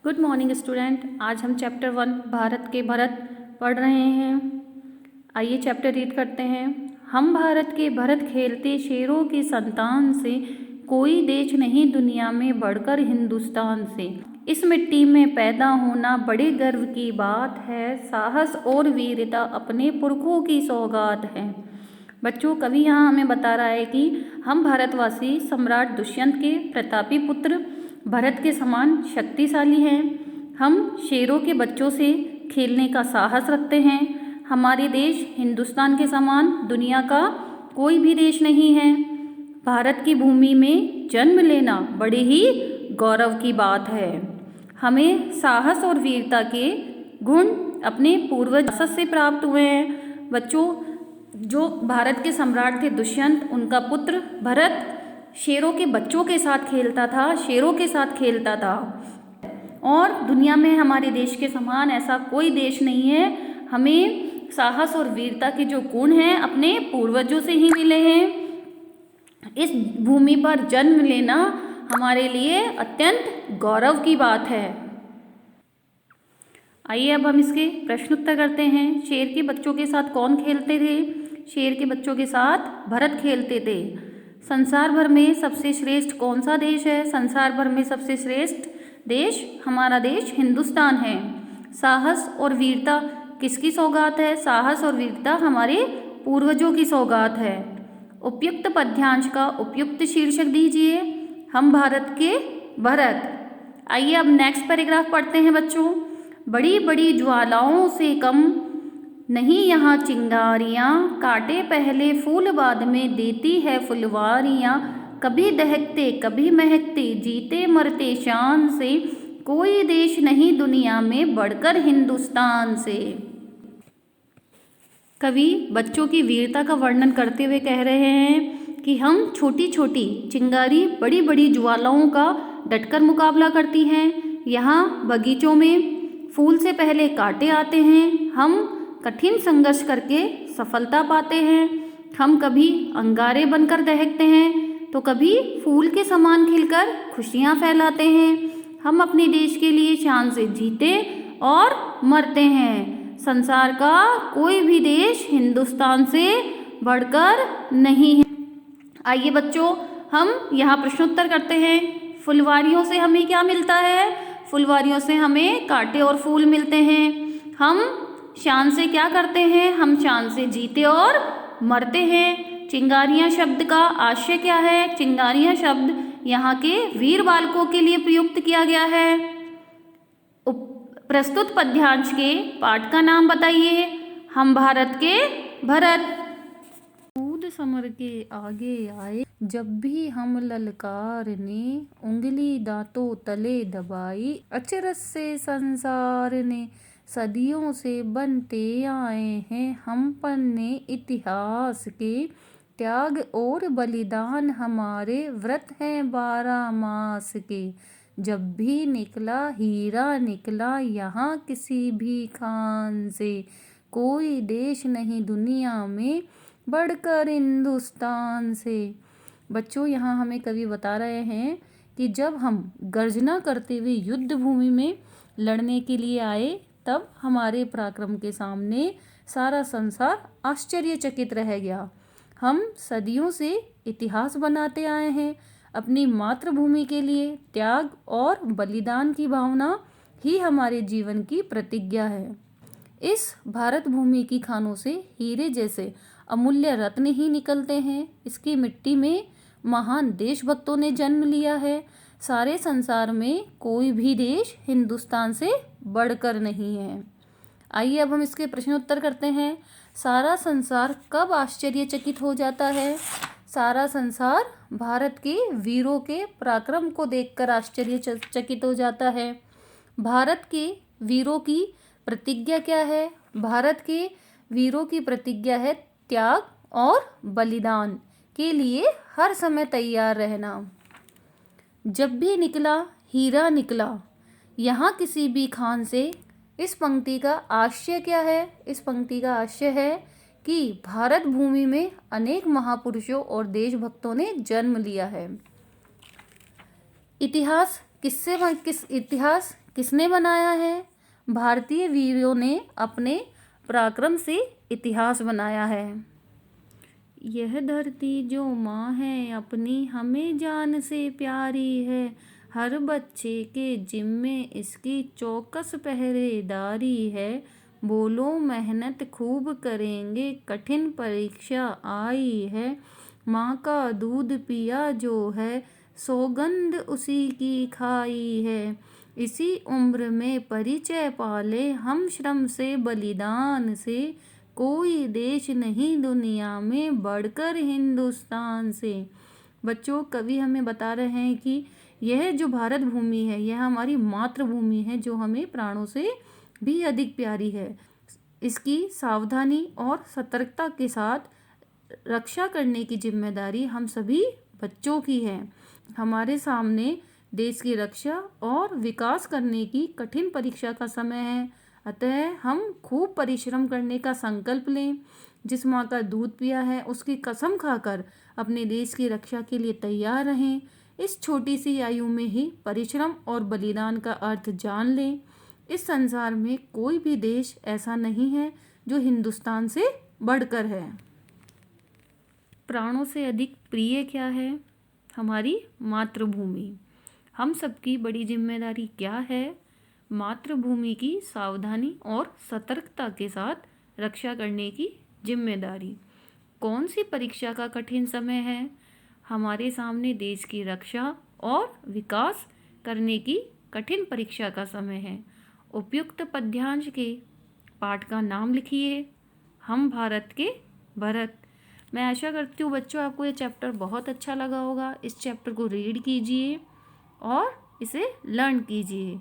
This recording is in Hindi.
Good morning student. आज हम चैप्टर 1 भारत के भरत पढ़ रहे हैं। आइए चैप्टर रीड करते हैं। हम भारत के भरत खेलते शेरों की संतान से, कोई देश नहीं दुनिया में बढ़कर हिंदुस्तान से। इस मिट्टी में पैदा होना बड़े गर्व की बात है, साहस और वीरता अपने पुरखों की सौगात है। बच्चों, कवि यहाँ हमें बता रहा है कि हम भारतवासी सम्राट दुष्यंत के प्रतापी पुत्र भरत के समान शक्तिशाली हैं। हम शेरों के बच्चों से खेलने का साहस रखते हैं। हमारे देश हिंदुस्तान के समान दुनिया का कोई भी देश नहीं है। भारत की भूमि में जन्म लेना बड़े ही गौरव की बात है। हमें साहस और वीरता के गुण अपने पूर्वज से प्राप्त हुए हैं। बच्चों, जो भारत के सम्राट थे दुष्यंत, उनका पुत्र भरत शेरों के बच्चों के साथ खेलता था, शेरों के साथ खेलता था। और दुनिया में हमारे देश के समान ऐसा कोई देश नहीं है। हमें साहस और वीरता के जो गुण हैं अपने पूर्वजों से ही मिले हैं। इस भूमि पर जन्म लेना हमारे लिए अत्यंत गौरव की बात है। आइए अब हम इसके प्रश्न उत्तर करते हैं। शेर के बच्चों के साथ कौन खेलते थे? शेर के बच्चों के साथ भरत खेलते थे। संसार भर में सबसे श्रेष्ठ कौन सा देश है? संसार भर में सबसे श्रेष्ठ देश हमारा देश हिंदुस्तान है। साहस और वीरता किसकी सौगात है? साहस और वीरता हमारे पूर्वजों की सौगात है। उपयुक्त पद्यांश का उपयुक्त शीर्षक दीजिए। हम भारत के भरत। आइए अब नेक्स्ट पैराग्राफ पढ़ते हैं बच्चों। बड़ी बड़ी ज्वालाओं से कम नहीं यहाँ चिंगारियाँ, काटे पहले फूल बाद में देती है फुलवारियाँ। कभी दहकते कभी महकते, जीते मरते शान से, कोई देश नहीं दुनिया में बढ़कर हिंदुस्तान से। कवि बच्चों की वीरता का वर्णन करते हुए कह रहे हैं कि हम छोटी छोटी चिंगारी बड़ी बड़ी ज्वालाओं का डटकर मुकाबला करती हैं। यहाँ बगीचों में फूल से पहले कांटे आते हैं। हम कठिन संघर्ष करके सफलता पाते हैं। हम कभी अंगारे बनकर दहकते हैं तो कभी फूल के समान खिलकर खुशियाँ फैलाते हैं। हम अपने देश के लिए शान से जीते और मरते हैं। संसार का कोई भी देश हिंदुस्तान से बढ़कर नहीं है। आइए बच्चों, हम यहाँ प्रश्नोत्तर करते हैं। फुलवारियों से हमें क्या मिलता है? फुलवारियों से हमें कांटे और फूल मिलते हैं। हम शान से क्या करते हैं? हम शान से जीते और मरते हैं। चिंगारियाँ शब्द का आशय क्या है? चिंगारियाँ शब्द यहाँ के वीर बालकों के लिए प्रयुक्त किया गया है। प्रस्तुत पद्यांश के पाठ का नाम बताइए। हम भारत के भरत। कूद समर के आगे आए, जब भी हम ललकारने, उंगली दांतों तले दबाई, अचरज से संसार ने, सदियों से बनते आए हैं हम पन्ने इतिहास के, त्याग और बलिदान हमारे व्रत हैं 12 मास के। जब भी निकला हीरा निकला यहाँ किसी भी खान से, कोई देश नहीं दुनिया में बढ़कर हिंदुस्तान से। बच्चों, यहाँ हमें कवि बता रहे हैं कि जब हम गर्जना करते हुए युद्ध भूमि में लड़ने के लिए आए, तब हमारे पराक्रम के सामने सारा संसार आश्चर्यचकित रह गया। हम सदियों से इतिहास बनाते आए हैं। अपनी मातृभूमि के लिए त्याग और बलिदान की भावना ही हमारे जीवन की प्रतिज्ञा है। इस भारत भूमि की खानों से हीरे जैसे अमूल्य रत्न ही निकलते हैं। इसकी मिट्टी में महान देशभक्तों ने जन्म लिया है। सारे संसार में कोई भी देश हिंदुस्तान से बढ़कर नहीं है। आइए अब हम इसके प्रश्नोत्तर करते हैं। सारा संसार कब आश्चर्यचकित हो जाता है? सारा संसार भारत के वीरों के पराक्रम को देखकर आश्चर्यचकित हो जाता है। भारत के वीरों की प्रतिज्ञा क्या है? भारत के वीरों की प्रतिज्ञा है त्याग और बलिदान के लिए हर समय तैयार रहना। जब भी निकला हीरा निकला यहाँ किसी भी खान से। इस पंक्ति का आशय क्या है? इस पंक्ति का आशय है कि भारत भूमि में अनेक महापुरुषों और देशभक्तों ने जन्म लिया है। इतिहास किस इतिहास किसने बनाया है? भारतीय वीरों ने अपने पराक्रम से इतिहास बनाया है। यह धरती जो माँ है अपनी, हमें जान से प्यारी है। हर बच्चे के जिम्मे इसकी चौकस पहरेदारी है। बोलो मेहनत खूब करेंगे, कठिन परीक्षा आई है। माँ का दूध पिया जो है, सौगंध उसी की खाई है। इसी उम्र में परिचय पाले हम श्रम से बलिदान से। कोई देश नहीं दुनिया में बढ़कर हिंदुस्तान से। बच्चों, कवि हमें बता रहे हैं कि यह जो भारत भूमि है, यह हमारी मातृभूमि है, जो हमें प्राणों से भी अधिक प्यारी है। इसकी सावधानी और सतर्कता के साथ रक्षा करने की जिम्मेदारी हम सभी बच्चों की है। हमारे सामने देश की रक्षा और विकास करने की कठिन परीक्षा का समय है। अतः हम खूब परिश्रम करने का संकल्प लें। जिस माँ का दूध पिया है उसकी कसम खाकर अपने देश की रक्षा के लिए तैयार रहें। इस छोटी सी आयु में ही परिश्रम और बलिदान का अर्थ जान लें। इस संसार में कोई भी देश ऐसा नहीं है जो हिंदुस्तान से बढ़कर है। प्राणों से अधिक प्रिय क्या है? हमारी मातृभूमि। हम सबकी बड़ी जिम्मेदारी क्या है? मातृभूमि की सावधानी और सतर्कता के साथ रक्षा करने की जिम्मेदारी। कौन सी परीक्षा का कठिन समय है? हमारे सामने देश की रक्षा और विकास करने की कठिन परीक्षा का समय है। उपयुक्त पद्यांश के पाठ का नाम लिखिए। हम भारत के भरत। मैं आशा करती हूँ बच्चों आपको ये चैप्टर बहुत अच्छा लगा होगा। इस चैप्टर को रीड कीजिए और इसे लर्न कीजिए।